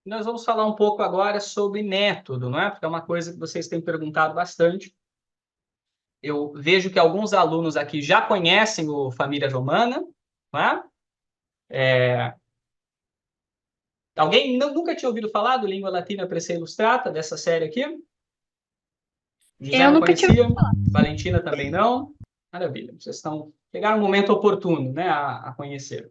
Nós vamos falar um pouco agora sobre método, não é? Porque é uma coisa que vocês têm perguntado bastante. Eu vejo que alguns alunos aqui já conhecem o Família Romana, não é? Alguém nunca tinha ouvido falar do Língua Latina Prece Ilustrata, dessa série aqui? José Eu não nunca tive. conhecia, Valentina também não. Maravilha, vocês pegaram um momento oportuno, né, a conhecer.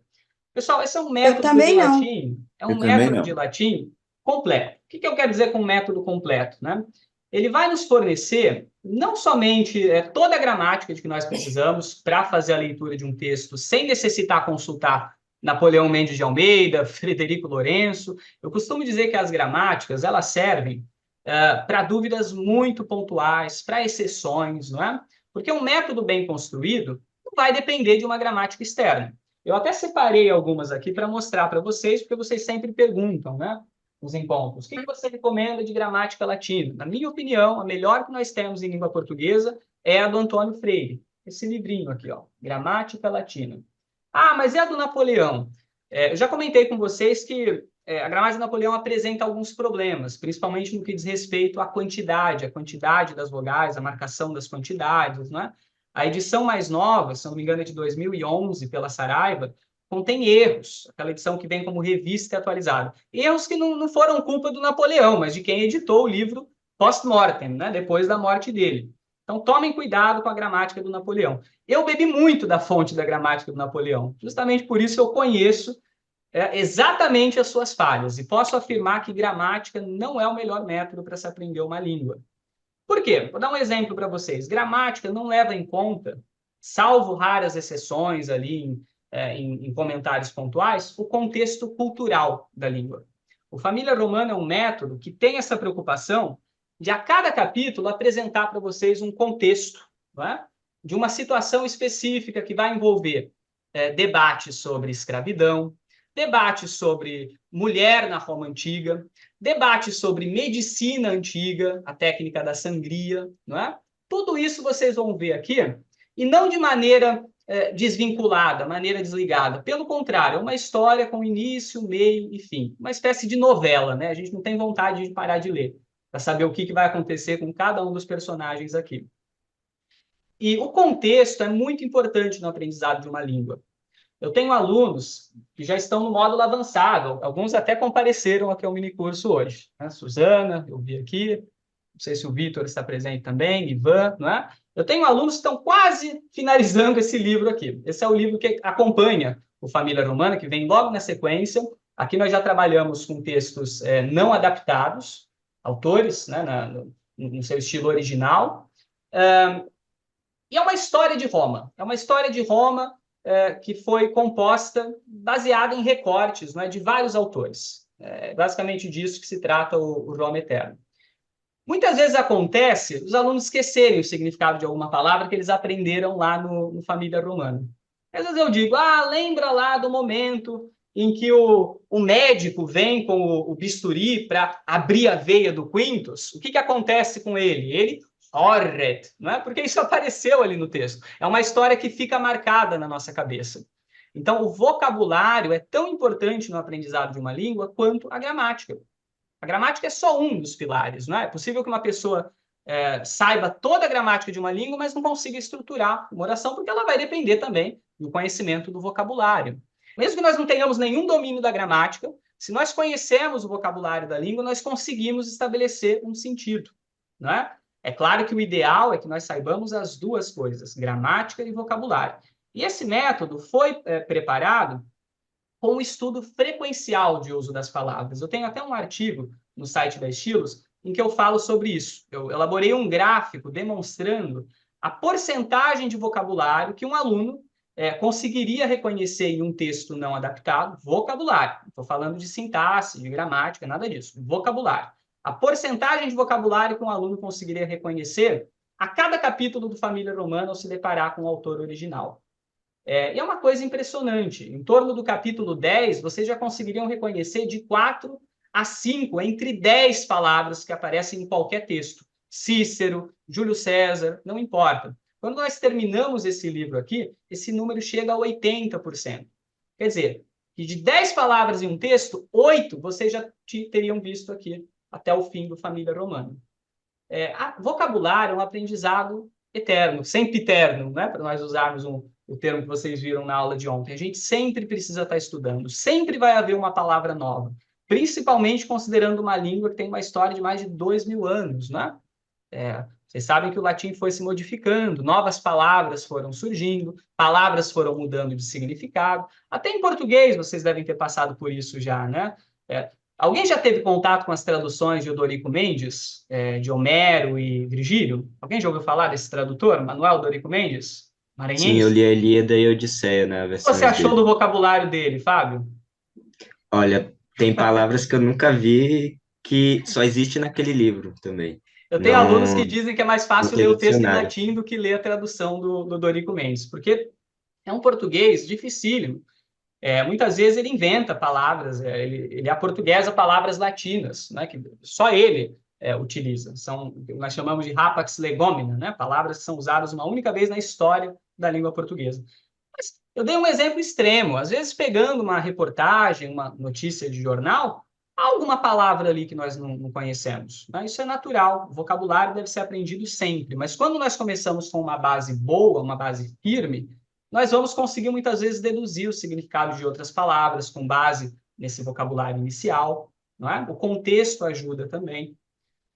Pessoal, esse é um Eu método de também não. latim, é um Eu também método de não. latim completo. O que eu quero dizer com método completo, né? Ele vai nos fornecer não somente toda a gramática de que nós precisamos para fazer a leitura de um texto sem necessitar consultar Napoleão Mendes de Almeida, Frederico Lourenço. Eu costumo dizer que as gramáticas elas servem para dúvidas muito pontuais, para exceções, não é? Porque um método bem construído não vai depender de uma gramática externa. Eu até separei algumas aqui para mostrar para vocês, porque vocês sempre perguntam, né? Os encontros. O que você recomenda de gramática latina? Na minha opinião, a melhor que nós temos em língua portuguesa é a do Antônio Freire. Esse livrinho aqui, ó, Gramática Latina. Ah, mas é a do Napoleão. Eu já comentei com vocês que a gramática do Napoleão apresenta alguns problemas, principalmente no que diz respeito à quantidade, a quantidade das vogais, a marcação das quantidades, né? A edição mais nova, se não me engano, é de 2011, pela Saraiva, contém erros, aquela edição que vem como revista atualizada. Erros que não foram culpa do Napoleão, mas de quem editou o livro post-mortem, né? Depois da morte dele. Então, tomem cuidado com a gramática do Napoleão. Eu bebi muito da fonte da gramática do Napoleão. Justamente por isso eu conheço exatamente as suas falhas. E posso afirmar que gramática não é o melhor método para se aprender uma língua. Por quê? Vou dar um exemplo para vocês. Gramática não leva em conta, salvo raras exceções ali em comentários pontuais, o contexto cultural da língua. O Família Romana é um método que tem essa preocupação de, a cada capítulo, apresentar para vocês um contexto, não é? De uma situação específica que vai envolver debates sobre escravidão, debates sobre mulher na Roma Antiga, debate sobre medicina antiga, a técnica da sangria, não é? Tudo isso vocês vão ver aqui, e não de maneira desvinculada, maneira desligada. Pelo contrário, é uma história com início, meio e fim. Uma espécie de novela, né? A gente não tem vontade de parar de ler, para saber o que vai acontecer com cada um dos personagens aqui. E o contexto é muito importante no aprendizado de uma língua. Eu tenho alunos que já estão no módulo avançado, alguns até compareceram aqui ao minicurso hoje. Né? Suzana, eu vi aqui, não sei se o Vitor está presente também, Ivan, não é? Eu tenho alunos que estão quase finalizando esse livro aqui. Esse é o livro que acompanha o Família Romana, que vem logo na sequência. Aqui nós já trabalhamos com textos não adaptados, autores, né, no seu estilo original. E é uma história de Roma. É uma história de Roma que foi composta baseada em recortes, não é, de vários autores. É basicamente disso que se trata o Roma Eterno. Muitas vezes acontece os alunos esquecerem o significado de alguma palavra que eles aprenderam lá no Família Romana. Às vezes eu digo, lembra lá do momento em que o médico vem com o bisturi para abrir a veia do Quintus? O que acontece com ele? Ele horret, não é? Porque isso apareceu ali no texto. É uma história que fica marcada na nossa cabeça. Então, o vocabulário é tão importante no aprendizado de uma língua quanto a gramática. A gramática é só um dos pilares, não é? É possível que uma pessoa saiba toda a gramática de uma língua, mas não consiga estruturar uma oração, porque ela vai depender também do conhecimento do vocabulário. Mesmo que nós não tenhamos nenhum domínio da gramática, se nós conhecermos o vocabulário da língua, nós conseguimos estabelecer um sentido, não é? É claro que o ideal é que nós saibamos as duas coisas, gramática e vocabulário. E esse método foi preparado com um estudo frequencial de uso das palavras. Eu tenho até um artigo no site da Estilos em que eu falo sobre isso. Eu elaborei um gráfico demonstrando a porcentagem de vocabulário que um aluno conseguiria reconhecer em um texto não adaptado, vocabulário. Não estou falando de sintaxe, de gramática, nada disso. Vocabulário. A porcentagem de vocabulário que um aluno conseguiria reconhecer a cada capítulo do Família Romana ao se deparar com o autor original. E é uma coisa impressionante. Em torno do capítulo 10, vocês já conseguiriam reconhecer de 4 a 5, entre 10 palavras que aparecem em qualquer texto. Cícero, Júlio César, não importa. Quando nós terminamos esse livro aqui, esse número chega a 80%. Quer dizer, que de 10 palavras em um texto, 8 vocês já teriam visto aqui até o fim do Família Romana. Vocabulário é um aprendizado eterno, sempiterno, né? Para nós usarmos o termo que vocês viram na aula de ontem. A gente sempre precisa estar estudando, sempre vai haver uma palavra nova, principalmente considerando uma língua que tem uma história de mais de 2.000 anos, né? Vocês sabem que o latim foi se modificando, novas palavras foram surgindo, palavras foram mudando de significado. Até em português vocês devem ter passado por isso já, né? Alguém já teve contato com as traduções de Odorico Mendes, de Homero e Virgílio? Alguém já ouviu falar desse tradutor, Manuel Odorico Mendes, Sim, eu maranhense? li a Ilíada e a Odisseia, né, O que você versões achou dele. do vocabulário dele, Fábio? Olha, tem palavras que eu nunca vi que só existe naquele livro também. Eu tenho alunos que Não, dizem que é mais fácil não tem ler no o texto em dicionário. latim do que ler a tradução do Dorico Mendes, porque é um português dificílimo. Muitas vezes ele inventa palavras, ele aportuguesa palavras latinas, né, que só ele utiliza. Nós chamamos de rapax legomena, né, palavras que são usadas uma única vez na história da língua portuguesa. Mas eu dei um exemplo extremo. Às vezes, pegando uma reportagem, uma notícia de jornal, há alguma palavra ali que nós não conhecemos, né? Isso é natural. O vocabulário deve ser aprendido sempre. Mas quando nós começamos com uma base boa, uma base firme, nós vamos conseguir muitas vezes deduzir o significado de outras palavras com base nesse vocabulário inicial, não é? O contexto ajuda também.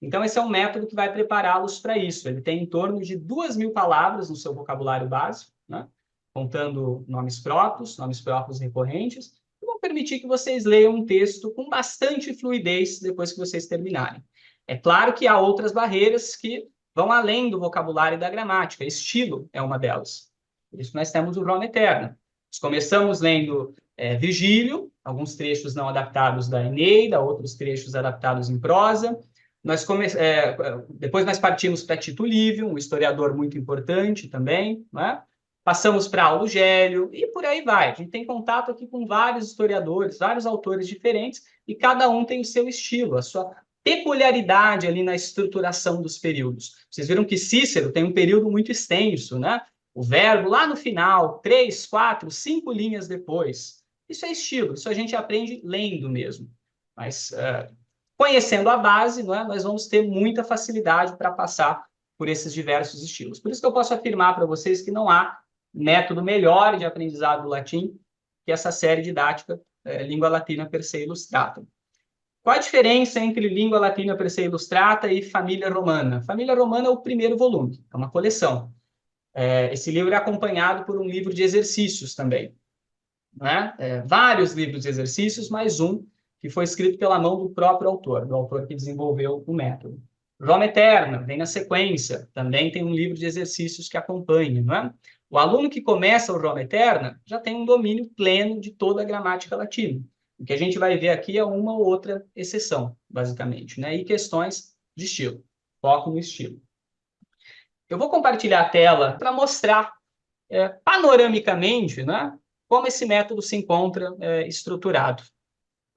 Então, esse é um método que vai prepará-los para isso. Ele tem em torno de 2.000 palavras no seu vocabulário básico, né? Contando nomes próprios recorrentes, e vão permitir que vocês leiam um texto com bastante fluidez depois que vocês terminarem. É claro que há outras barreiras que vão além do vocabulário e da gramática. Estilo é uma delas. Por isso nós temos o Roma Eterna. Nós começamos lendo Virgílio, alguns trechos não adaptados da Eneida, outros trechos adaptados em prosa. Depois nós partimos para Tito Livio, um historiador muito importante também, né? Passamos para Aulo Gélio e por aí vai. A gente tem contato aqui com vários historiadores, vários autores diferentes, e cada um tem o seu estilo, a sua peculiaridade ali na estruturação dos períodos. Vocês viram que Cícero tem um período muito extenso, né? O verbo lá no final, 3, 4, 5 linhas depois. Isso é estilo, isso a gente aprende lendo mesmo. Mas conhecendo a base, não é, nós vamos ter muita facilidade para passar por esses diversos estilos. Por isso que eu posso afirmar para vocês que não há método melhor de aprendizado do latim que essa série didática Língua Latina per se Illustrata. Qual a diferença entre Língua Latina per se Illustrata e Família Romana? Família Romana é o primeiro volume, é uma coleção. Esse livro é acompanhado por um livro de exercícios também. Né? Vários livros de exercícios, mais um que foi escrito pela mão do próprio autor, do autor que desenvolveu o método. Roma Eterna vem na sequência, também tem um livro de exercícios que acompanha. Não é? O aluno que começa o Roma Eterna já tem um domínio pleno de toda a gramática latina. O que a gente vai ver aqui é uma ou outra exceção, basicamente, né? E questões de estilo, foco no estilo. Eu vou compartilhar a tela para mostrar panoramicamente, né, como esse método se encontra estruturado.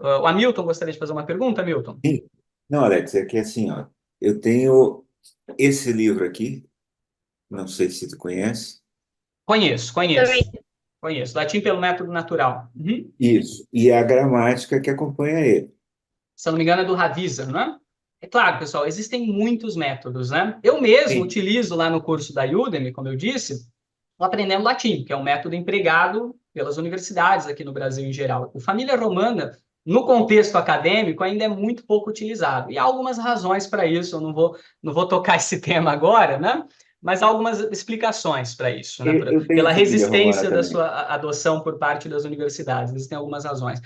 O Hamilton gostaria de fazer uma pergunta, Hamilton? Sim. Não, Alex, é que assim, ó, eu tenho esse livro aqui, não sei se tu conhece. Conheço. Latim pelo método natural. Uhum. Isso, e a gramática que acompanha ele. Se eu não me engano, é do Ravisa, não é? É claro, pessoal, existem muitos métodos, né? Eu mesmo Sim. utilizo lá no curso da Udemy, como eu disse, o Aprendendo Latim, que é um método empregado pelas universidades aqui no Brasil em geral. O Família Romana, no contexto acadêmico, ainda é muito pouco utilizado. E há algumas razões para isso, eu não vou tocar esse tema agora, né? Mas há algumas explicações para isso, né? Eu tenho Pela família romana resistência da também. sua adoção por parte das universidades. Existem algumas razões.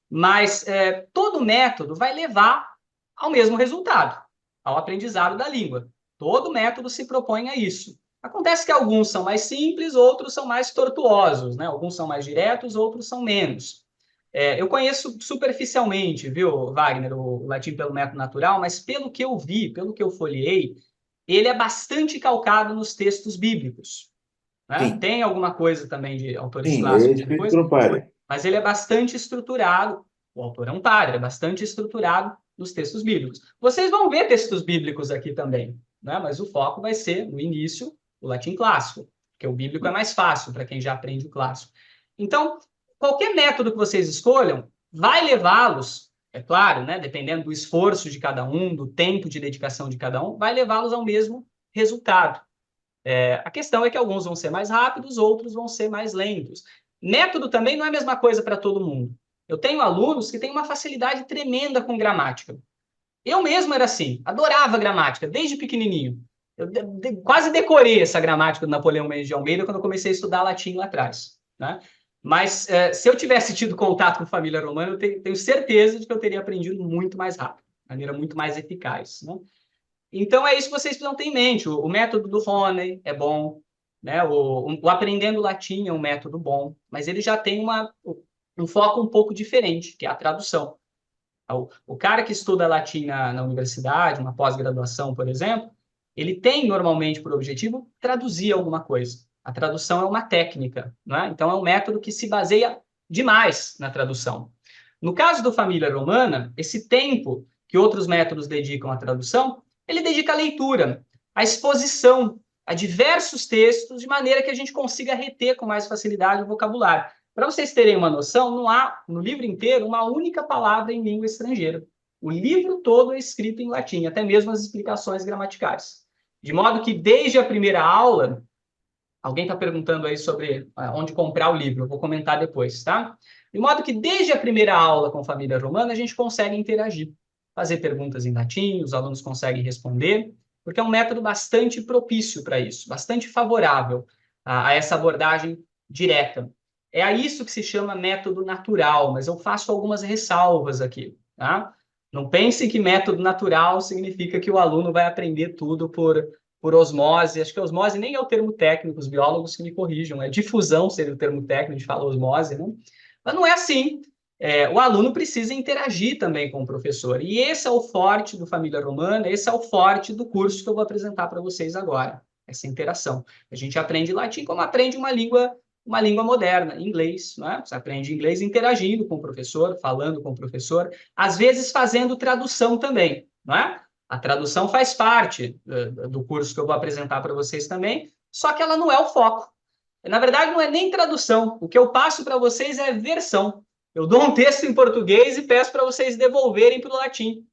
Mas todo método vai levar ao mesmo resultado, ao aprendizado da língua. Todo método se propõe a isso. Acontece que alguns são mais simples, outros são mais tortuosos, né? Alguns são mais diretos, outros são menos. Eu conheço superficialmente, viu, Wagner, o latim pelo método natural, mas pelo que eu vi, pelo que eu folheei, ele é bastante calcado nos textos bíblicos. Né? Sim, Tem alguma coisa também de autores sim, ele é clássicos escrito depois, por um padre. mas ele é bastante estruturado. O autor é um padre, é bastante estruturado nos textos bíblicos. Vocês vão ver textos bíblicos aqui também, né? Mas o foco vai ser, no início, o latim clássico, porque o bíblico é mais fácil para quem já aprende o clássico. Então, qualquer método que vocês escolham vai levá-los, é claro, né, dependendo do esforço de cada um, do tempo de dedicação de cada um, vai levá-los ao mesmo resultado. A questão é que alguns vão ser mais rápidos, outros vão ser mais lentos. Método também não é a mesma coisa para todo mundo. Eu tenho alunos que têm uma facilidade tremenda com gramática. Eu mesmo era assim, adorava gramática, desde pequenininho. Eu quase decorei essa gramática do Napoleão Mendes de Almeida quando eu comecei a estudar latim lá atrás, né? Mas se eu tivesse tido contato com família romana, eu tenho certeza de que eu teria aprendido muito mais rápido, de maneira muito mais eficaz, né? Então, é isso que vocês precisam ter em mente. O método do Rony é bom, né? O Aprendendo Latim é um método bom, mas ele já tem um foco um pouco diferente, que é a tradução. O cara que estuda latim na universidade, uma pós-graduação, por exemplo, ele tem normalmente por objetivo traduzir alguma coisa. A tradução é uma técnica, né? Então é um método que se baseia demais na tradução. No caso do Família Romana, esse tempo que outros métodos dedicam à tradução, ele dedica à leitura, à exposição, a diversos textos, de maneira que a gente consiga reter com mais facilidade o vocabulário. Para vocês terem uma noção, não há no livro inteiro uma única palavra em língua estrangeira. O livro todo é escrito em latim, até mesmo as explicações gramaticais. De modo que, desde a primeira aula, alguém está perguntando aí sobre onde comprar o livro, eu vou comentar depois, tá? De modo que, desde a primeira aula com Família Romana, a gente consegue interagir, fazer perguntas em latim, os alunos conseguem responder, porque é um método bastante propício para isso, bastante favorável a essa abordagem direta. É a isso que se chama método natural, mas eu faço algumas ressalvas aqui, tá? Não pense que método natural significa que o aluno vai aprender tudo por osmose. Acho que osmose nem é o termo técnico, os biólogos que me corrijam, é difusão seria o termo técnico, a gente fala osmose, né? Mas não é assim. O aluno precisa interagir também com o professor. E esse é o forte do Família Romana, esse é o forte do curso que eu vou apresentar para vocês agora, essa interação. A gente aprende latim como aprende uma língua moderna, inglês, né? Você aprende inglês interagindo com o professor, falando com o professor, às vezes fazendo tradução também, não é? A tradução faz parte do curso que eu vou apresentar para vocês também, só que ela não é o foco. Na verdade, não é nem tradução. O que eu passo para vocês é versão. Eu dou um texto em português e peço para vocês devolverem para o latim.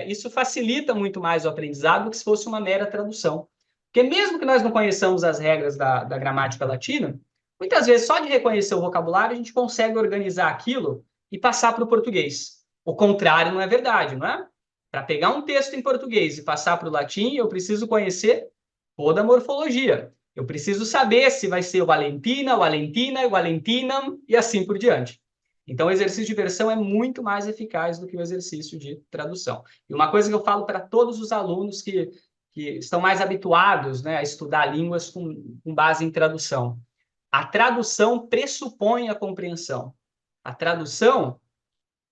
Isso facilita muito mais o aprendizado do que se fosse uma mera tradução. Porque mesmo que nós não conheçamos as regras da gramática latina, muitas vezes só de reconhecer o vocabulário a gente consegue organizar aquilo e passar para o português. O contrário não é verdade, não é? Para pegar um texto em português e passar para o latim, eu preciso conhecer toda a morfologia. Eu preciso saber se vai ser o Valentina, o Valentina, o Valentinam e assim por diante. Então, o exercício de versão é muito mais eficaz do que o exercício de tradução. E uma coisa que eu falo para todos os alunos que estão mais habituados, né, a estudar línguas com base em tradução. A tradução pressupõe a compreensão. A tradução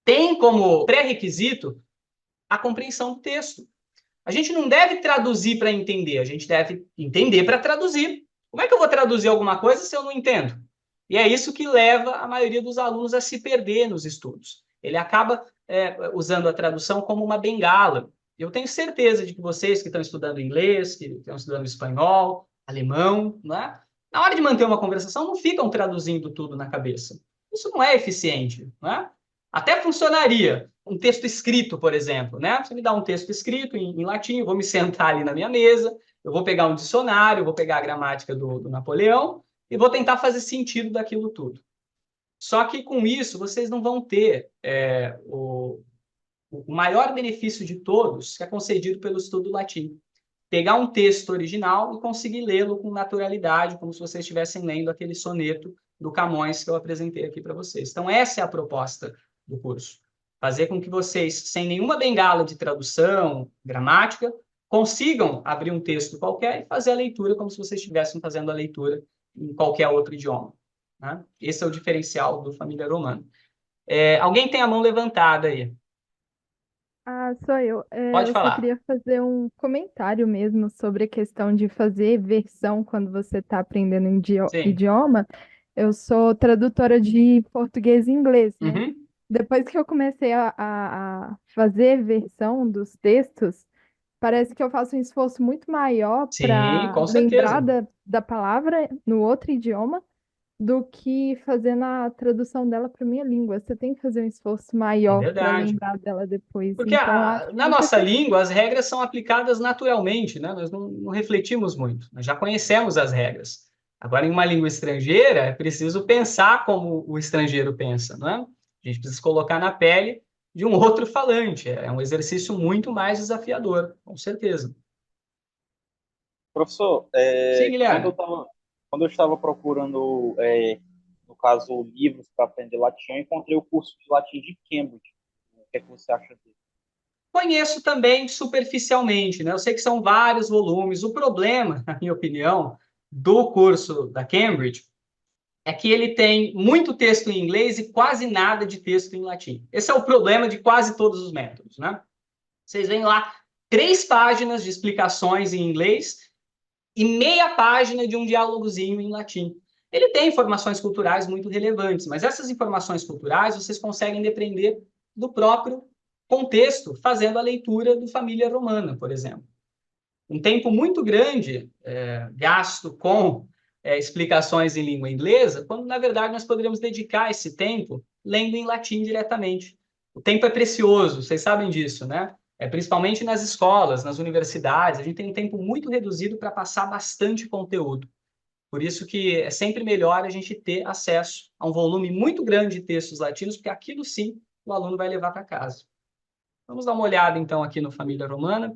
tem como pré-requisito a compreensão do texto. A gente não deve traduzir para entender, a gente deve entender para traduzir. Como é que eu vou traduzir alguma coisa se eu não entendo? E é isso que leva a maioria dos alunos a se perder nos estudos. Ele acaba usando a tradução como uma bengala. Eu tenho certeza de que vocês que estão estudando inglês, que estão estudando espanhol, alemão, né? Na hora de manter uma conversação, não ficam traduzindo tudo na cabeça. Isso não é eficiente, né? Até funcionaria um texto escrito, por exemplo, né? Você me dá um texto escrito em latim, eu vou me sentar ali na minha mesa, eu vou pegar um dicionário, eu vou pegar a gramática do Napoleão e vou tentar fazer sentido daquilo tudo. Só que com isso vocês não vão ter o maior benefício de todos, que é concedido pelo estudo latim. Pegar um texto original e conseguir lê-lo com naturalidade, como se vocês estivessem lendo aquele soneto do Camões que eu apresentei aqui para vocês. Então, essa é a proposta do curso. Fazer com que vocês, sem nenhuma bengala de tradução, gramática, consigam abrir um texto qualquer e fazer a leitura como se vocês estivessem fazendo a leitura em qualquer outro idioma, né? Esse é o diferencial do Família Romana. Alguém tem a mão levantada aí? Ah, sou eu. Pode Eu só falar. queria fazer um comentário mesmo sobre a questão de fazer versão quando você está aprendendo Sim. idioma. Eu sou tradutora de português e inglês, né? Uhum. Depois que eu comecei a fazer versão dos textos, parece que eu faço um esforço muito maior Sim, para com lembrar certeza. da palavra no outro idioma do que fazendo a tradução dela para minha língua. Você tem que fazer um esforço É maior para verdade. lembrar dela depois. Porque Então, eu acho na muito nossa efetivo. língua, as regras são aplicadas naturalmente, né? Nós não refletimos muito, nós já conhecemos as regras. Agora, em uma língua estrangeira, é preciso pensar como o estrangeiro pensa, não é? A gente precisa se colocar na pele de um outro falante. É um exercício muito mais desafiador, com certeza. Professor, Sim, Guilherme. quando eu estava procurando, no caso, livros para aprender latim, eu encontrei o curso de latim de Cambridge. O que é que você acha dele? Conheço também superficialmente, né? Eu sei que são vários volumes. O problema, na minha opinião, do curso da Cambridge é que ele tem muito texto em inglês e quase nada de texto em latim. Esse é o problema de quase todos os métodos, né? Vocês veem lá 3 páginas de explicações em inglês e meia página de um diálogozinho em latim. Ele tem informações culturais muito relevantes, mas essas informações culturais vocês conseguem depender do próprio contexto, fazendo a leitura do Família Romana, por exemplo. Um tempo muito grande gasto com explicações em língua inglesa, quando, na verdade, nós poderíamos dedicar esse tempo lendo em latim diretamente. O tempo é precioso, vocês sabem disso, né? Principalmente nas escolas, nas universidades, a gente tem um tempo muito reduzido para passar bastante conteúdo. Por isso que é sempre melhor a gente ter acesso a um volume muito grande de textos latinos, porque aquilo sim o aluno vai levar para casa. Vamos dar uma olhada, então, aqui no Família Romana.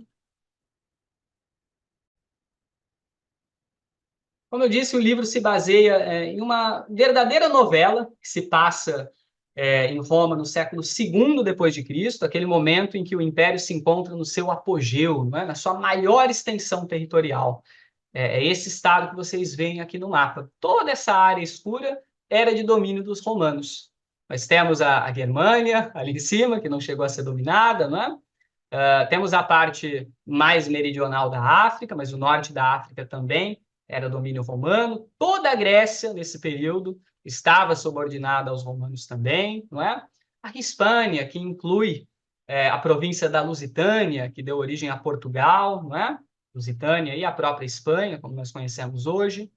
Como eu disse, o livro se baseia em uma verdadeira novela que se passa em Roma no século II depois de Cristo, aquele momento em que o Império se encontra no seu apogeu, não é? Na sua maior extensão territorial. É esse estado que vocês veem aqui no mapa. Toda essa área escura era de domínio dos romanos. Nós temos a Germânia ali em cima, que não chegou a ser dominada, não é? Temos a parte mais meridional da África, mas o norte da África também era domínio romano. Toda a Grécia, nesse período, estava subordinada aos romanos também, não é? A Hispânia, que inclui a província da Lusitânia, que deu origem a Portugal, não é? Lusitânia e a própria Espanha, como nós conhecemos hoje.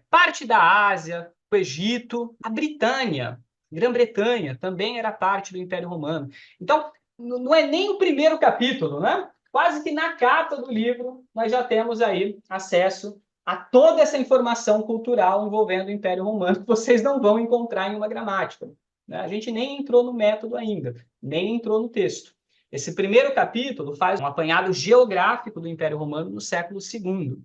Parte da Ásia, o Egito, a Britânia, Grã-Bretanha, também era parte do Império Romano. Então, não é nem o primeiro capítulo, né? Quase que na capa do livro nós já temos aí acesso a toda essa informação cultural envolvendo o Império Romano que vocês não vão encontrar em uma gramática, né? A gente nem entrou no método ainda, nem entrou no texto. Esse primeiro capítulo faz um apanhado geográfico do Império Romano no século II.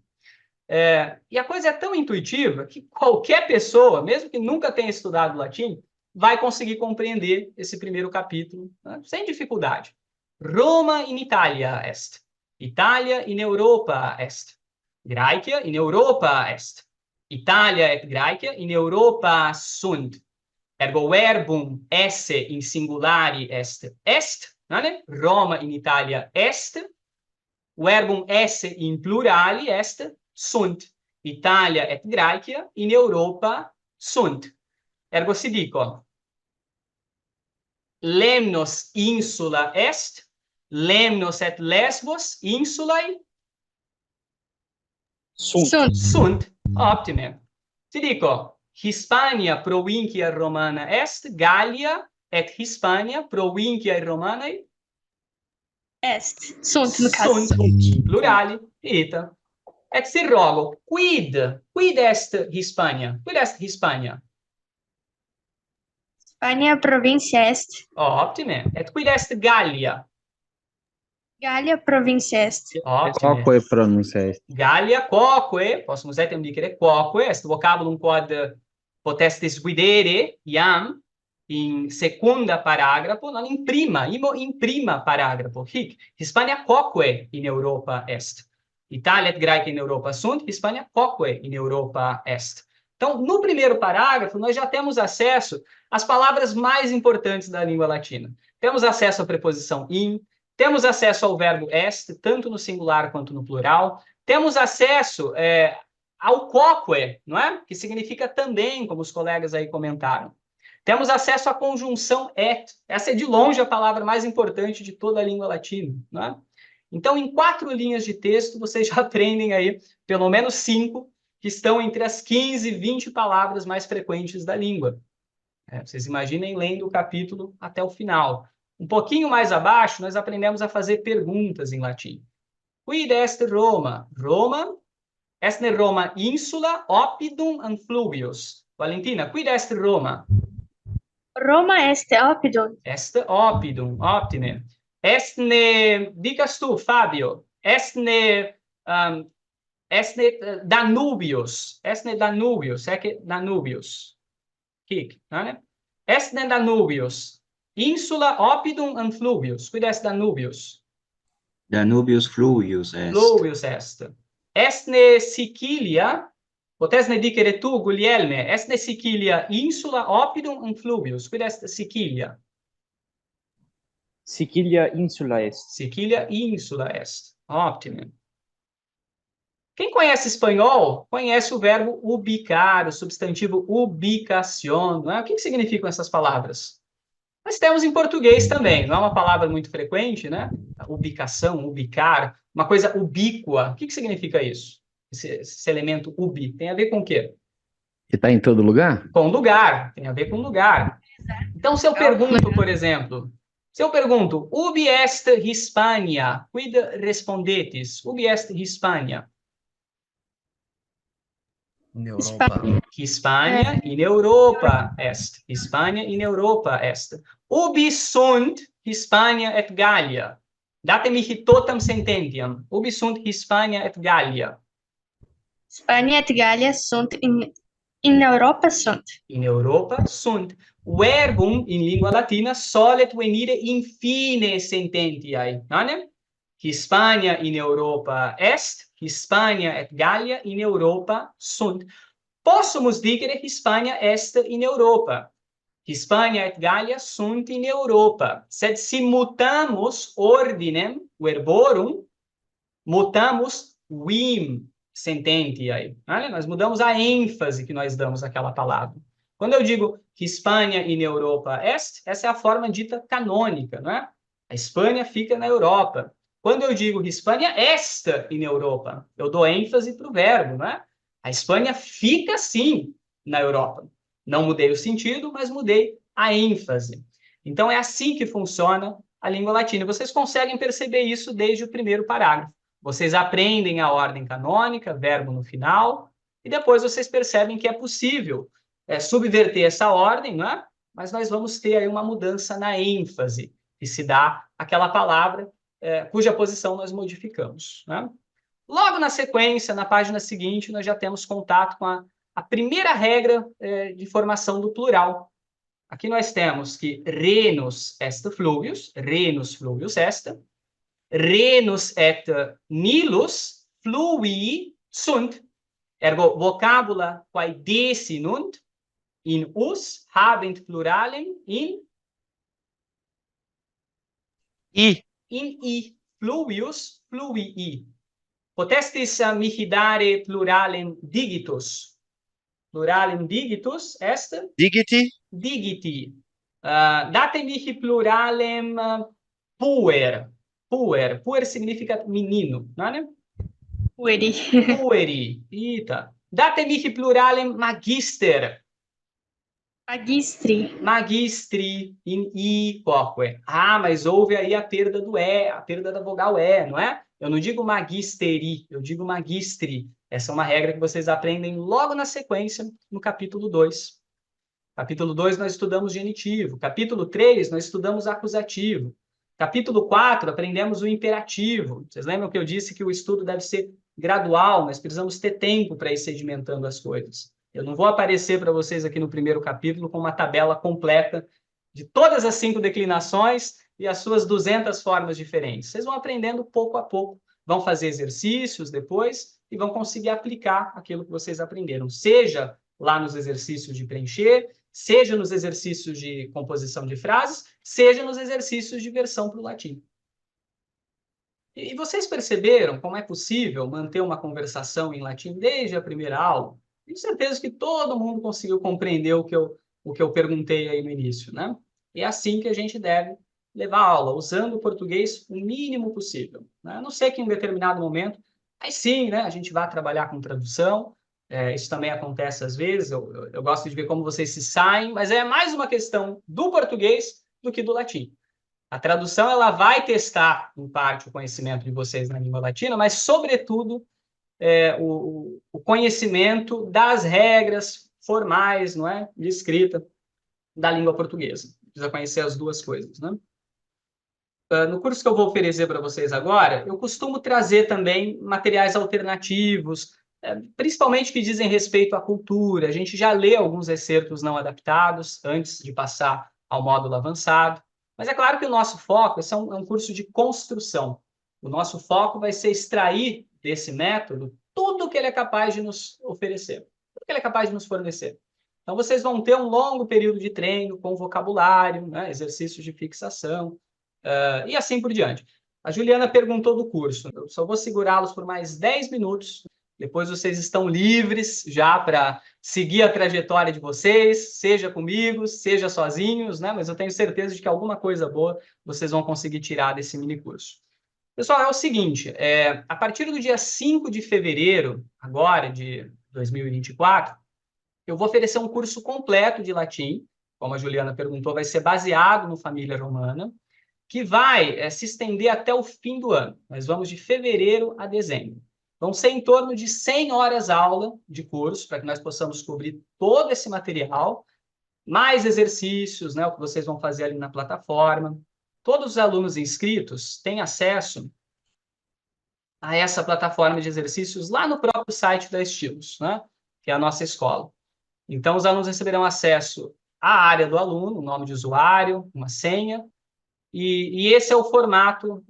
E a coisa é tão intuitiva que qualquer pessoa, mesmo que nunca tenha estudado latim, vai conseguir compreender esse primeiro capítulo, né, sem dificuldade. Roma in Italia est. Italia in Europa est. Graecia in Europa est. Italia et Graecia in Europa sunt. Ergo verbum esse in singulari est est. Né? Roma in Italia est. Verbum esse in plurali est sunt. Italia et Graecia in Europa sunt. Ergo si dico, lemnos insula est, lemnos et Lesbos insulae sunt. Optime. Si dico, Hispania provincia romana est, Gallia et Hispania provincia romanae Est. Sunt, no caso. sunt. Plurali. Ita. Et si rogo, quid est Hispania? Quid est Hispania? Spania provincia est. Optime. Et quid est Gallia? Gallia provincia est. Optime. Qual é a pronúncia? Gallia quoque, possumus etiam dicere quoque, est vocabulum quod potestis videre iam in secunda paragrafo, non in prima, in prima paragrafo. Hic, Hispania quoque in Europa est. Italia et Graecia in Europa sunt, Hispania quoque in Europa est. Então, no primeiro parágrafo, nós já temos acesso às palavras mais importantes da língua latina. Temos acesso à preposição in, temos acesso ao verbo est, tanto no singular quanto no plural. Temos acesso ao quoque, não é? Que significa também, como os colegas aí comentaram. Temos acesso à conjunção et. Essa é, de longe, a palavra mais importante de toda a língua latina, não é? Então, em 4 linhas de texto, vocês já aprendem aí, pelo menos 5, que estão entre as 15 e 20 palavras mais frequentes da língua. Vocês imaginem lendo o capítulo até o final. Um pouquinho mais abaixo, nós aprendemos a fazer perguntas em latim. Quid est Roma? Roma est Roma insula oppidum and fluvius. Valentina, quid est Roma? Roma est oppidum. Est oppidum, optime. Est ne, dicas tu, Fabio, est ne Danubius. Est ne Danubius, ecce Danubius. Hic, né? Est ne Danubius. Insula oppidum and fluvius. Quid est Danubius? Danubius fluvius est. Fluvius est. Est ne Sicilia, potes ne dicere tu, Guglielme, est ne Sicilia insula oppidum and fluvius. Quid est Sicilia? Sicilia insula est. Sicilia insula est. Ótimo. Quem conhece espanhol, conhece o verbo ubicar, o substantivo ubicación, não é? O que significam essas palavras? Nós temos em português também, não é uma palavra muito frequente, né? Ubicação, ubicar, uma coisa ubíqua. O que significa isso? Esse elemento ubi, tem a ver com o quê? Que está em todo lugar? Com lugar, tem a ver com lugar. Então, se eu pergunto, por exemplo, ubi est Hispania, quid respondetis? Ubi est Hispania? In Europa. Hispania in Europa est. Hispania in Europa est. Ubi sunt Hispania et Gallia? Datemi totam sententiam. Ubi sunt Hispania et Gallia? Spagna et Gallia sunt in Europa sunt. In Europa sunt. Verbum in lingua latina solet venire in fine sententiae. Non? Hispania in Europa est. Hispania et Gallia in Europa sunt. Possumus dicere Hispania est in Europa. Hispania et Gallia sunt in Europa. Sed si mutamus ordinem verborum, mutamus vim sententiae. Nós mudamos a ênfase que nós damos àquela palavra. Quando eu digo Hispania in Europa est, essa é a forma dita canônica, não é? A Espanha fica na Europa. Quando eu digo Hispania est in Europa, eu dou ênfase para o verbo, né? A Espanha fica, sim, na Europa. Não mudei o sentido, mas mudei a ênfase. Então, é assim que funciona a língua latina. Vocês conseguem perceber isso desde o primeiro parágrafo. Vocês aprendem a ordem canônica, verbo no final, e depois vocês percebem que é possível subverter essa ordem, né? Mas nós vamos ter aí uma mudança na ênfase que se dá àquela palavra cuja posição nós modificamos, né? Logo na sequência, na página seguinte, nós já temos contato com a primeira regra de formação do plural. Aqui nós temos que renus est fluvius est, renus et nilus fluvii sunt, ergo vocabula quae desinunt in us habent pluralem in i, fluvius, fluvii. Potestis mihi dare pluralem digitus. Pluralem digitus est? Digiti? Digiti. Date mihi pluralem puer. Puer significa menino, não é? Pueri. Pueri. Ita. Date mihi pluralem magister. Magistri. Magistri in i quoque. Mas houve aí a perda do E, a perda da vogal E, não é? Eu não digo magisteri, eu digo magistri. Essa é uma regra que vocês aprendem logo na sequência, no capítulo 2. Capítulo 2 nós estudamos genitivo. Capítulo 3 nós estudamos acusativo. Capítulo 4 aprendemos o imperativo. Vocês lembram que eu disse que o estudo deve ser gradual, nós precisamos ter tempo para ir sedimentando as coisas. Eu não vou aparecer para vocês aqui no primeiro capítulo com uma tabela completa de todas as 5 declinações e as suas 200 formas diferentes. Vocês vão aprendendo pouco a pouco, vão fazer exercícios depois e vão conseguir aplicar aquilo que vocês aprenderam, seja lá nos exercícios de preencher, seja nos exercícios de composição de frases, seja nos exercícios de versão para o latim. E vocês perceberam como é possível manter uma conversação em latim desde a primeira aula? Tenho certeza que todo mundo conseguiu compreender o que eu perguntei aí no início, né? E é assim que a gente deve levar a aula, usando o português o mínimo possível, né? A não ser que em um determinado momento, aí sim, né, a gente vai trabalhar com tradução, Isso também acontece às vezes, eu gosto de ver como vocês se saem, mas é mais uma questão do português do que do latim. A tradução ela vai testar, em parte, o conhecimento de vocês na língua latina, mas, sobretudo, o conhecimento das regras formais, não é, de escrita da língua portuguesa. Precisa conhecer as duas coisas, né? No curso que eu vou oferecer para vocês agora, eu costumo trazer também materiais alternativos, principalmente que dizem respeito à cultura. A gente já lê alguns excertos não adaptados antes de passar ao módulo avançado. Mas é claro que o nosso foco, esse é um curso de construção. O nosso foco vai ser extrair desse método tudo que ele é capaz de nos oferecer, tudo que ele é capaz de nos fornecer. Então, vocês vão ter um longo período de treino com vocabulário, né, exercícios de fixação, e assim por diante. A Juliana perguntou do curso. Eu só vou segurá-los por mais 10 minutos. Depois vocês estão livres já para seguir a trajetória de vocês, seja comigo, seja sozinhos, né? Mas eu tenho certeza de que alguma coisa boa vocês vão conseguir tirar desse mini curso. Pessoal, é o seguinte, a partir do dia 5 de fevereiro, agora, de 2024, eu vou oferecer um curso completo de latim, como a Juliana perguntou, vai ser baseado no Família Romana, que vai se estender até o fim do ano. Nós vamos de fevereiro a dezembro. Vão ser em torno de 100 horas aula de curso, para que nós possamos cobrir todo esse material, mais exercícios, né, o que vocês vão fazer ali na plataforma. Todos os alunos inscritos têm acesso a essa plataforma de exercícios lá no próprio site da Estilos, né, que é a nossa escola. Então, os alunos receberão acesso à área do aluno, o nome de usuário, uma senha, e esse é o formato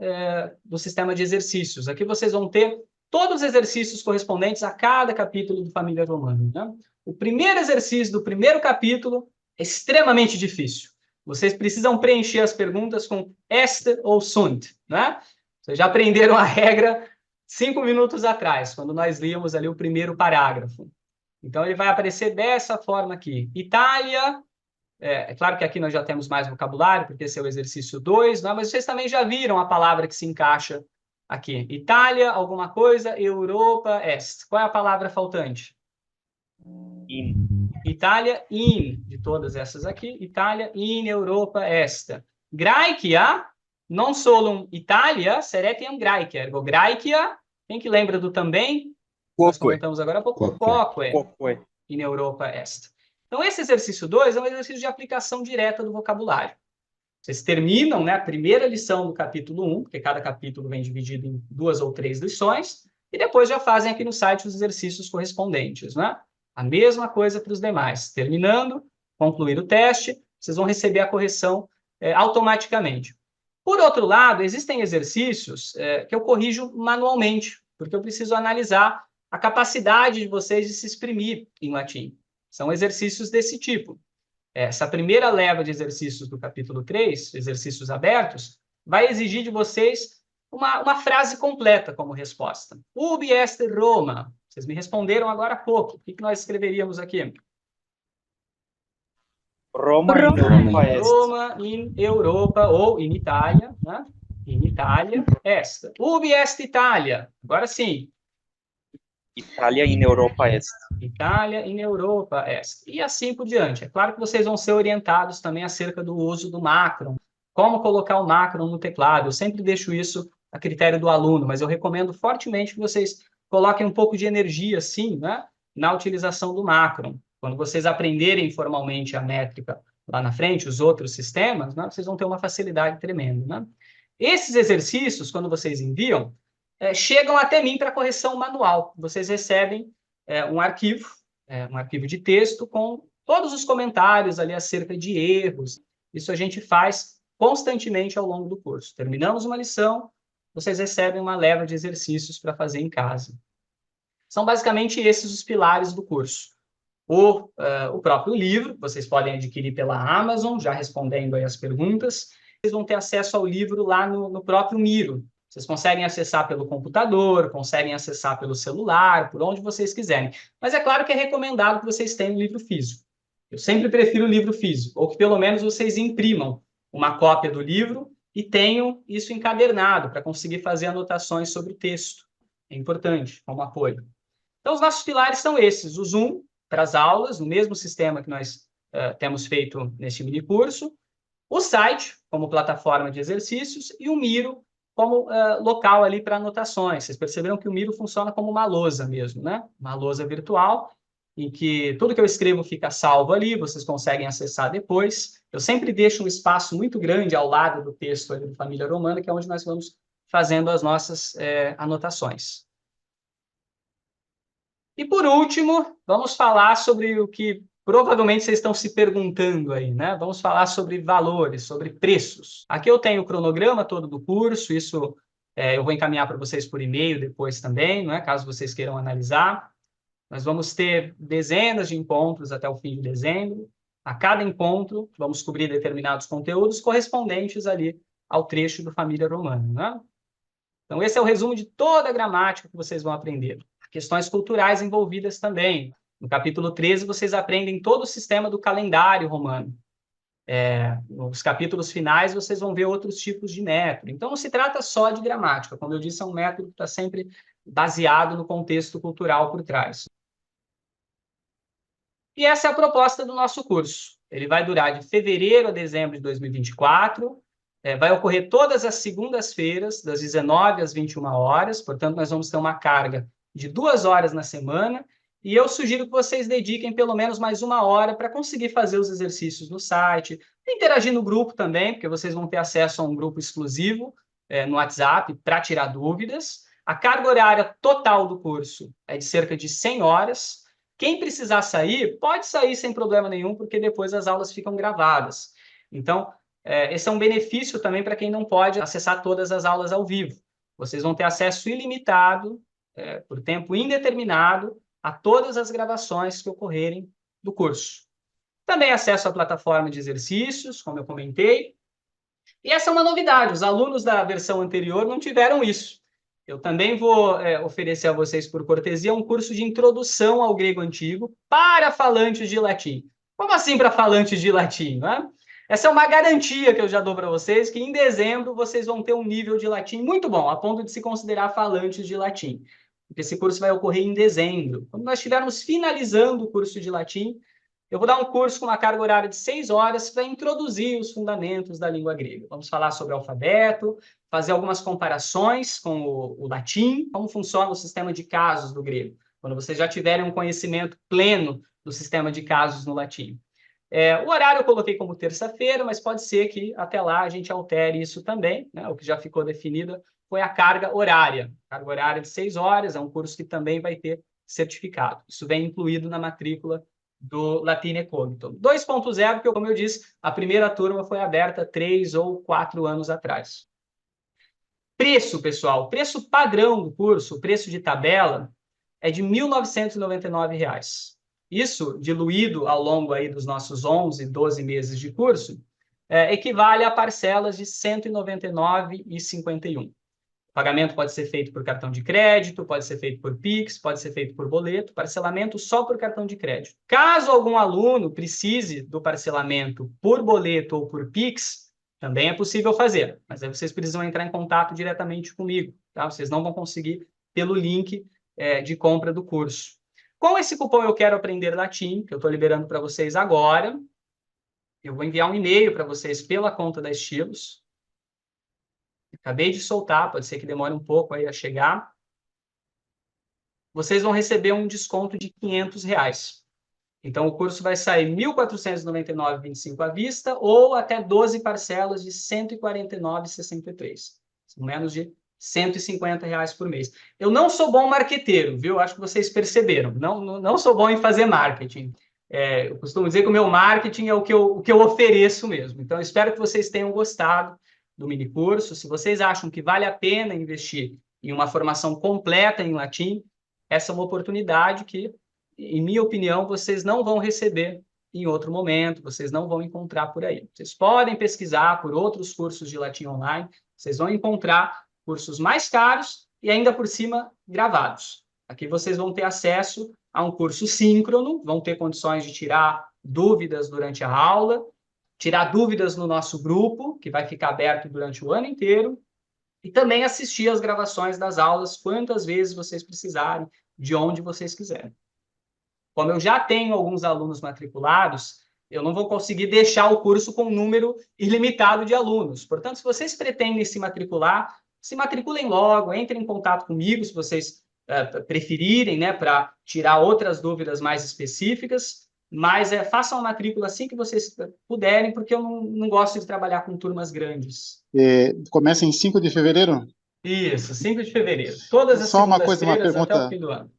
do sistema de exercícios. Aqui vocês vão ter todos os exercícios correspondentes a cada capítulo do Família Romana, né? O primeiro exercício do primeiro capítulo é extremamente difícil. Vocês precisam preencher as perguntas com est ou sunt, né? Vocês já aprenderam a regra 5 minutos atrás, quando nós líamos ali o primeiro parágrafo. Então, ele vai aparecer dessa forma aqui. Itália... É claro que aqui nós já temos mais vocabulário, porque esse é o exercício 2, né? Mas vocês também já viram a palavra que se encaixa aqui. Itália, alguma coisa, Europa, est. Qual é a palavra faltante? In. Itália, in, de todas essas aqui. Itália, in, Europa, est. Graecia, non solum Italia, sed etiam Graecia. Ergo, Graecia, quem que lembra do também? Nós comentamos agora há pouco. Quoque, in Europa, est. Então, esse exercício 2 é um exercício de aplicação direta do vocabulário. Vocês terminam, né, a primeira lição do capítulo 1, porque cada capítulo vem dividido em 2 ou 3 lições, e depois já fazem aqui no site os exercícios correspondentes, né? A mesma coisa para os demais. Terminando, concluir o teste, vocês vão receber a correção automaticamente. Por outro lado, existem exercícios que eu corrijo manualmente, porque eu preciso analisar a capacidade de vocês de se exprimir em latim. São exercícios desse tipo. Essa primeira leva de exercícios do capítulo 3, exercícios abertos, vai exigir de vocês uma frase completa como resposta. Ubi est Roma? Vocês me responderam agora há pouco. O que nós escreveríamos aqui? Roma in Europa est. Roma in Europa, ou in Itália, né? In Itália est. Ubi est Itália? Agora sim. Itália in Europa est. Itália in Europa est. E assim por diante. É claro que vocês vão ser orientados também acerca do uso do macron, como colocar o macron no teclado. Eu sempre deixo isso a critério do aluno, mas eu recomendo fortemente que vocês coloquem um pouco de energia, sim, né, na utilização do macron. Quando vocês aprenderem formalmente a métrica lá na frente, os outros sistemas, né, vocês vão ter uma facilidade tremenda, né? Esses exercícios, quando vocês enviam, chegam até mim para correção manual. Vocês recebem um arquivo de texto com todos os comentários ali acerca de erros. Isso a gente faz constantemente ao longo do curso. Terminamos uma lição, vocês recebem uma leva de exercícios para fazer em casa. São basicamente esses os pilares do curso. O próprio livro, vocês podem adquirir pela Amazon, já respondendo aí as perguntas. Vocês vão ter acesso ao livro lá no próprio Miro. Vocês conseguem acessar pelo computador, conseguem acessar pelo celular, por onde vocês quiserem. Mas é claro que é recomendado que vocês tenham um livro físico. Eu sempre prefiro o livro físico, ou que pelo menos vocês imprimam uma cópia do livro e tenham isso encadernado para conseguir fazer anotações sobre o texto. É importante, como apoio. Então, os nossos pilares são esses: o Zoom para as aulas, no mesmo sistema que nós temos feito neste mini curso, o site como plataforma de exercícios e o Miro como local ali para anotações. Vocês perceberam que o Miro funciona como uma lousa mesmo, né? Uma lousa virtual, em que tudo que eu escrevo fica salvo ali, vocês conseguem acessar depois. Eu sempre deixo um espaço muito grande ao lado do texto ali do Família Romana, que é onde nós vamos fazendo as nossas anotações. E, por último, vamos falar sobre o que provavelmente vocês estão se perguntando aí, né? Vamos falar sobre valores, sobre preços. Aqui eu tenho o cronograma todo do curso, isso eu vou encaminhar para vocês por e-mail depois também, não é? Caso vocês queiram analisar. Nós vamos ter dezenas de encontros até o fim de dezembro. A cada encontro, vamos cobrir determinados conteúdos correspondentes ali ao trecho do Família Romana, né? Então, esse é o resumo de toda a gramática que vocês vão aprender. Questões culturais envolvidas também. No capítulo 13, vocês aprendem todo o sistema do calendário romano. Nos capítulos finais, vocês vão ver outros tipos de método. Então, não se trata só de gramática. Como eu disse, é um método que está sempre baseado no contexto cultural por trás. E essa é a proposta do nosso curso. Ele vai durar de fevereiro a dezembro de 2024. Vai ocorrer todas as segundas-feiras, das 19 às 21 horas. Portanto, nós vamos ter uma carga de 2 horas na semana. E eu sugiro que vocês dediquem pelo menos mais 1 hora para conseguir fazer os exercícios no site, interagir no grupo também, porque vocês vão ter acesso a um grupo exclusivo no WhatsApp para tirar dúvidas. A carga horária total do curso é de cerca de 100 horas. Quem precisar sair, pode sair sem problema nenhum, porque depois as aulas ficam gravadas. Então, esse é um benefício também para quem não pode acessar todas as aulas ao vivo. Vocês vão ter acesso ilimitado, por tempo indeterminado, a todas as gravações que ocorrerem do curso. Também acesso à plataforma de exercícios, como eu comentei. E essa é uma novidade, os alunos da versão anterior não tiveram isso. Eu também vou oferecer a vocês, por cortesia, um curso de introdução ao grego antigo para falantes de latim. Como assim para falantes de latim, né? Essa é uma garantia que eu já dou para vocês, que em dezembro vocês vão ter um nível de latim muito bom, a ponto de se considerar falantes de latim. Porque esse curso vai ocorrer em dezembro. Quando nós estivermos finalizando o curso de latim, eu vou dar um curso com uma carga horária de 6 horas para introduzir os fundamentos da língua grega. Vamos falar sobre alfabeto, fazer algumas comparações com o latim, como funciona o sistema de casos do grego, quando vocês já tiverem um conhecimento pleno do sistema de casos no latim. O horário eu coloquei como terça-feira, mas pode ser que até lá a gente altere isso também, né? O que já ficou definido foi a carga horária. Carga horária de 6 horas, é um curso que também vai ter certificado. Isso vem incluído na matrícula do Latine Cogito. 2.0, que, como eu disse, a primeira turma foi aberta 3 ou 4 anos atrás. Preço, pessoal. Preço padrão do curso, o preço de tabela, é de R$ 1.999. Isso, diluído ao longo aí dos nossos 11, 12 meses de curso, equivale a parcelas de R$ 199,51. O pagamento pode ser feito por cartão de crédito, pode ser feito por Pix, pode ser feito por boleto, parcelamento só por cartão de crédito. Caso algum aluno precise do parcelamento por boleto ou por Pix, também é possível fazer, mas aí vocês precisam entrar em contato diretamente comigo, tá? Vocês não vão conseguir pelo link de compra do curso. Com esse cupom Eu Quero Aprender Latim, que eu estou liberando para vocês agora, eu vou enviar um e-mail para vocês pela conta da Estilos. Acabei de soltar, pode ser que demore um pouco aí a chegar. Vocês vão receber um desconto de R$ 500. Então, o curso vai sair R$ 1.499,25 à vista ou até 12 parcelas de R$ 149,63. São menos de R$ 150 por mês. Eu não sou bom marqueteiro, viu? Acho que vocês perceberam. Não sou bom em fazer marketing. Eu costumo dizer que o meu marketing é o que eu ofereço mesmo. Então, eu espero que vocês tenham gostado do minicurso. Se vocês acham que vale a pena investir em uma formação completa em latim, essa é uma oportunidade que, em minha opinião, vocês não vão receber em outro momento, vocês não vão encontrar por aí. Vocês podem pesquisar por outros cursos de latim online, vocês vão encontrar cursos mais caros e ainda por cima gravados. Aqui vocês vão ter acesso a um curso síncrono, vão ter condições de tirar dúvidas durante a aula, tirar dúvidas no nosso grupo, que vai ficar aberto durante o ano inteiro, e também assistir às gravações das aulas quantas vezes vocês precisarem, de onde vocês quiserem. Como eu já tenho alguns alunos matriculados, eu não vou conseguir deixar o curso com um número ilimitado de alunos. Portanto, se vocês pretendem se matricular, se matriculem logo, entrem em contato comigo, se vocês preferirem, né, para tirar outras dúvidas mais específicas, mas façam a matrícula assim que vocês puderem, porque eu não gosto de trabalhar com turmas grandes. Começa em 5 de fevereiro? Isso, 5 de fevereiro. Todas as Só uma coisa, uma segundas-feiras até o pergunta, fim do ano.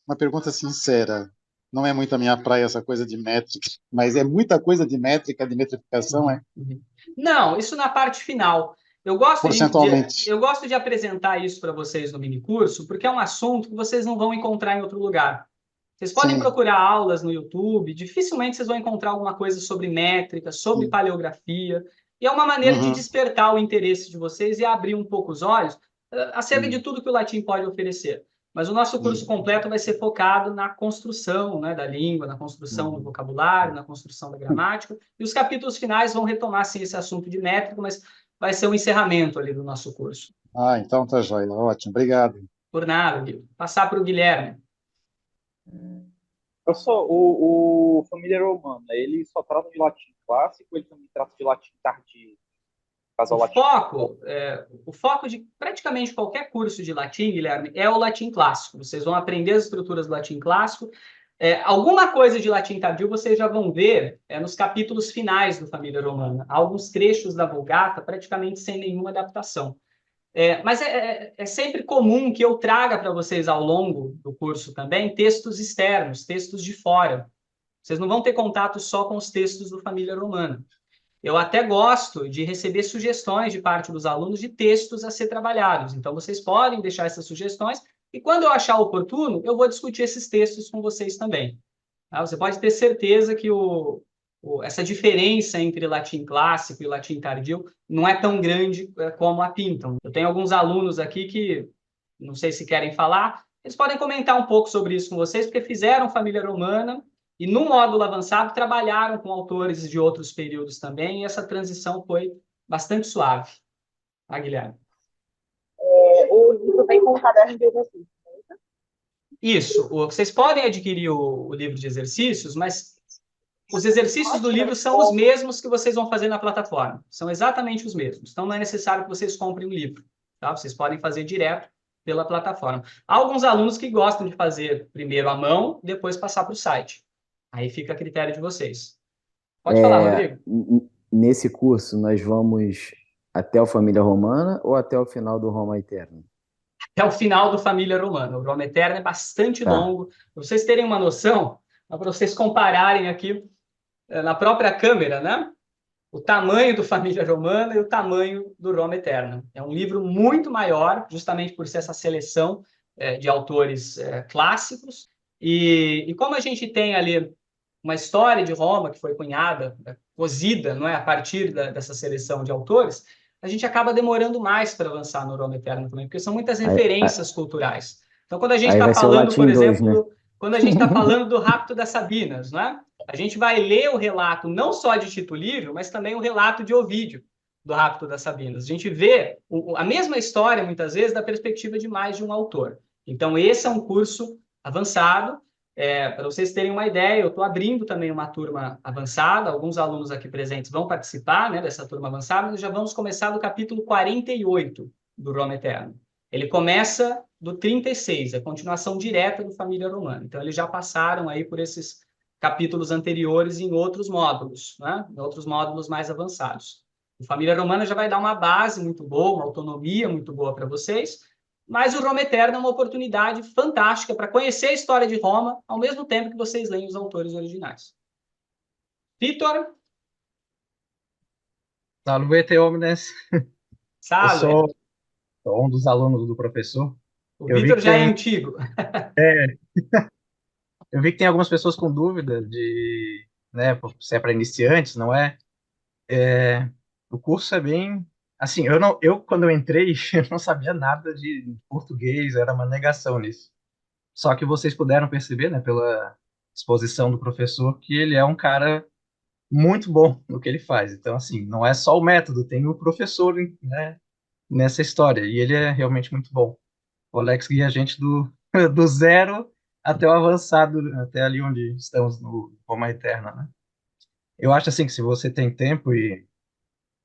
uma pergunta sincera. Não é muito a minha praia essa coisa de métrica, mas é muita coisa de métrica, de metrificação, é? Não, isso na parte final. Eu gosto Percentualmente. eu gosto de apresentar isso para vocês no minicurso, porque é um assunto que vocês não vão encontrar em outro lugar. Vocês podem Sim. procurar aulas no YouTube, dificilmente vocês vão encontrar alguma coisa sobre métrica, sobre paleografia, e é uma maneira de despertar o interesse de vocês e abrir um pouco os olhos acerca de tudo que o latim pode oferecer. Mas o nosso curso completo vai ser focado na construção, né, da língua, na construção do vocabulário, na construção da gramática, e os capítulos finais vão retomar, sim, esse assunto de métrica, mas vai ser um encerramento ali do nosso curso. Então tá joia. Ótimo, obrigado. Por nada, Guilherme. Passar para o Guilherme. Professor, o Família Romana, ele só trata de latim clássico, ele também trata de latim tardio? O foco de praticamente qualquer curso de latim, Guilherme, é o latim clássico. Vocês vão aprender as estruturas do latim clássico. Alguma coisa de latim tardio vocês já vão ver nos capítulos finais do Família Romana. Há alguns trechos da Vulgata praticamente sem nenhuma adaptação. Mas é sempre comum que eu traga para vocês ao longo do curso também textos externos, textos de fora. Vocês não vão ter contato só com os textos do Família Romana. Eu até gosto de receber sugestões de parte dos alunos de textos a ser trabalhados. Então, vocês podem deixar essas sugestões e, quando eu achar oportuno, eu vou discutir esses textos com vocês também. Tá? Você pode ter certeza que essa diferença entre latim clássico e latim tardio não é tão grande como a pintam. Eu tenho alguns alunos aqui que, não sei se querem falar, eles podem comentar um pouco sobre isso com vocês, porque fizeram Família Romana e, no módulo avançado, trabalharam com autores de outros períodos também, e essa transição foi bastante suave. Tá, Guilherme? O livro vem com um caderno de exercícios. Isso. Vocês podem adquirir o livro de exercícios, mas os exercícios do livro são os mesmos que vocês vão fazer na plataforma. São exatamente os mesmos. Então, não é necessário que vocês comprem um livro. Tá? Vocês podem fazer direto pela plataforma. Há alguns alunos que gostam de fazer primeiro à mão, depois passar para o site. Aí fica a critério de vocês. Pode falar, Rodrigo. Nesse curso, nós vamos até o Família Romana ou até o final do Roma Eterna? Até o final do Família Romana. O Roma Eterna é bastante longo. Para vocês terem uma noção, para vocês compararem aqui na própria câmera, né? O tamanho do Família Romana e o tamanho do Roma Eterna. É um livro muito maior, justamente por ser essa seleção de autores clássicos. E como a gente tem ali uma história de Roma que foi cunhada, cozida, não é, a partir dessa seleção de autores, a gente acaba demorando mais para avançar no Roma Eterna também, porque são muitas referências culturais. Então, quando a gente está falando, por exemplo, 2, né? Quando a gente está falando do rapto das Sabinas, né? A gente vai ler o relato não só de Tito Livio, mas também o relato de Ovídio do rapto das Sabinas. A gente vê a mesma história, muitas vezes, da perspectiva de mais de um autor. Então, esse é um curso avançado. Para vocês terem uma ideia, eu estou abrindo também uma turma avançada, alguns alunos aqui presentes vão participar, né, dessa turma avançada, mas já vamos começar do capítulo 48 do Roma Eterno. Ele começa do 36, é a continuação direta do Família Romana. Então, eles já passaram aí por esses capítulos anteriores em outros módulos, né, em outros módulos mais avançados. O Família Romana já vai dar uma base muito boa, uma autonomia muito boa para vocês, mas o Roma Eterna é uma oportunidade fantástica para conhecer a história de Roma, ao mesmo tempo que vocês leem os autores originais. Vitor? Salve, homines. Salve. Eu sou um dos alunos do professor. O Vitor já é antigo. Eu vi que tem algumas pessoas com dúvida de, né, se é para iniciantes, não é? O curso é bem... Assim, quando eu entrei, eu não sabia nada de português, era uma negação nisso. Só que vocês puderam perceber, né, pela exposição do professor, que ele é um cara muito bom no que ele faz. Então, assim, não é só o método, tem o professor, né, nessa história, e ele é realmente muito bom. O Alex guia a gente do do zero até o avançado, até ali onde estamos no Roma Eterna, né? Eu acho assim que se você tem tempo e,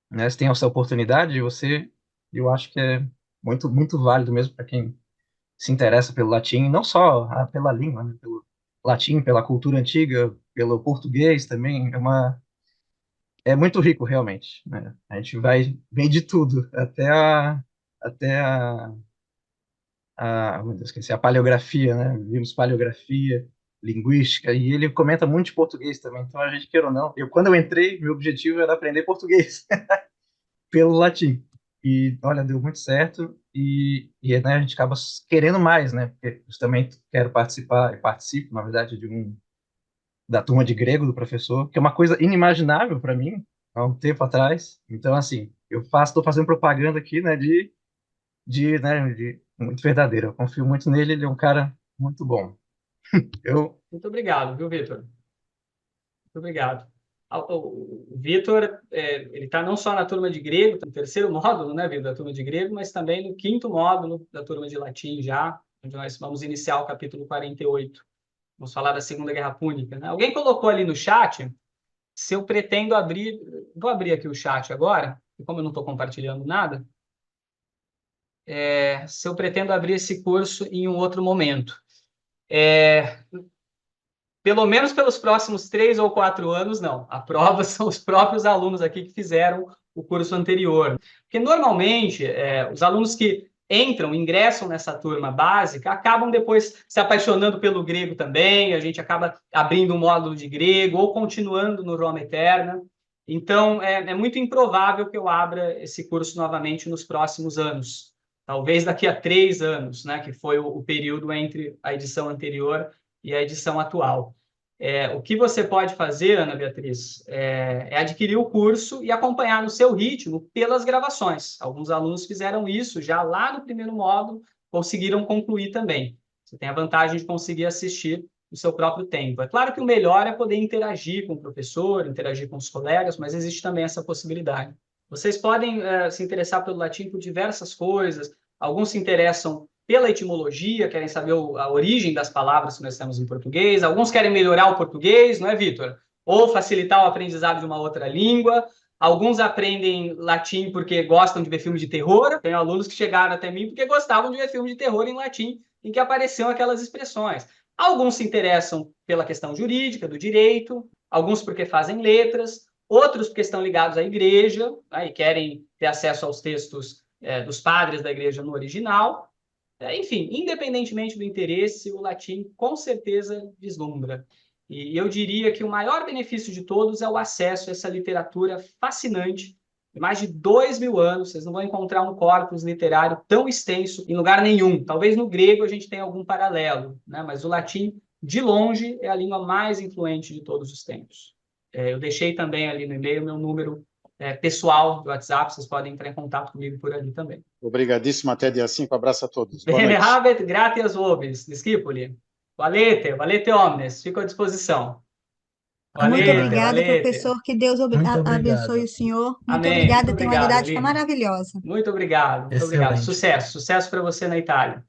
né, se tem essa oportunidade, eu acho que é muito, muito válido mesmo para quem se interessa pelo latim, não só pela língua, né, pelo latim, pela cultura antiga, pelo português também, é muito rico realmente, né? A gente vem de tudo, até meu Deus, esqueci, a paleografia, né? Vimos paleografia, linguística, e ele comenta muito de português também, então a gente queira ou não. Quando eu entrei, meu objetivo era aprender português pelo latim. E, olha, deu muito certo, né, a gente acaba querendo mais, né? Porque eu também quero participar, e participo, na verdade, da turma de grego do professor, que é uma coisa inimaginável para mim, há um tempo atrás. Então, assim, estou fazendo propaganda aqui, né, muito verdadeira. Eu confio muito nele, ele é um cara muito bom. Muito obrigado, viu, Vitor? Muito obrigado. O Vitor, ele está não só na turma de grego, tá no terceiro módulo, né, Vitor, da turma de grego, mas também no quinto módulo da turma de latim já, onde nós vamos iniciar o capítulo 48. Vamos falar da Segunda Guerra Púnica, né? Alguém colocou ali no chat se eu pretendo abrir... Vou abrir aqui o chat agora, e como eu não estou compartilhando nada, se eu pretendo abrir esse curso em um outro momento. Pelo menos pelos próximos 3 ou 4 anos, não. A prova são os próprios alunos aqui que fizeram o curso anterior. Porque, normalmente, os alunos que ingressam nessa turma básica, acabam depois se apaixonando pelo grego também, a gente acaba abrindo um módulo de grego ou continuando no Roma Eterna. Então, é muito improvável que eu abra esse curso novamente nos próximos anos. Talvez daqui a 3 anos, né, que foi o período entre a edição anterior e a edição atual. O que você pode fazer, Ana Beatriz, é adquirir o curso e acompanhar no seu ritmo pelas gravações. Alguns alunos fizeram isso já lá no primeiro módulo, conseguiram concluir também. Você tem a vantagem de conseguir assistir no seu próprio tempo. É claro que o melhor é poder interagir com o professor, interagir com os colegas, mas existe também essa possibilidade. Vocês podem se interessar pelo latim por diversas coisas. Alguns se interessam pela etimologia, querem saber a origem das palavras que nós temos em português. Alguns querem melhorar o português, não é, Vitor? Ou facilitar o aprendizado de uma outra língua. Alguns aprendem latim porque gostam de ver filme de terror. Tenho alunos que chegaram até mim porque gostavam de ver filme de terror em latim, em que apareciam aquelas expressões. Alguns se interessam pela questão jurídica, do direito. Alguns porque fazem letras. Outros porque estão ligados à igreja, né, e querem ter acesso aos textos dos padres da igreja no original. Enfim, independentemente do interesse, o latim com certeza deslumbra. E eu diria que o maior benefício de todos é o acesso a essa literatura fascinante, de mais de 2.000 anos. Vocês não vão encontrar um corpus literário tão extenso em lugar nenhum. Talvez no grego a gente tenha algum paralelo, né? Mas o latim, de longe, é a língua mais influente de todos os tempos. Eu deixei também ali no e-mail meu número pessoal do WhatsApp, vocês podem entrar em contato comigo por ali também. Obrigadíssimo, até dia 5. Abraço a todos. Boa Bene noite. habet, gratias vobis, discipuli. Valete omnes, fico à disposição. Muito obrigada, Valete. professor. Que Deus Muito abençoe obrigado. o senhor. Muito Amém. obrigada, Muito tem uma obrigado, didática Aline. maravilhosa. Muito obrigado, muito obrigado. Excelente. Sucesso para você na Itália.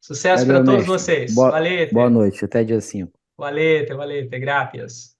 Sucesso Valeu, para todos mestre. vocês. Boa Valete. noite, até dia 5. Valete, gratias.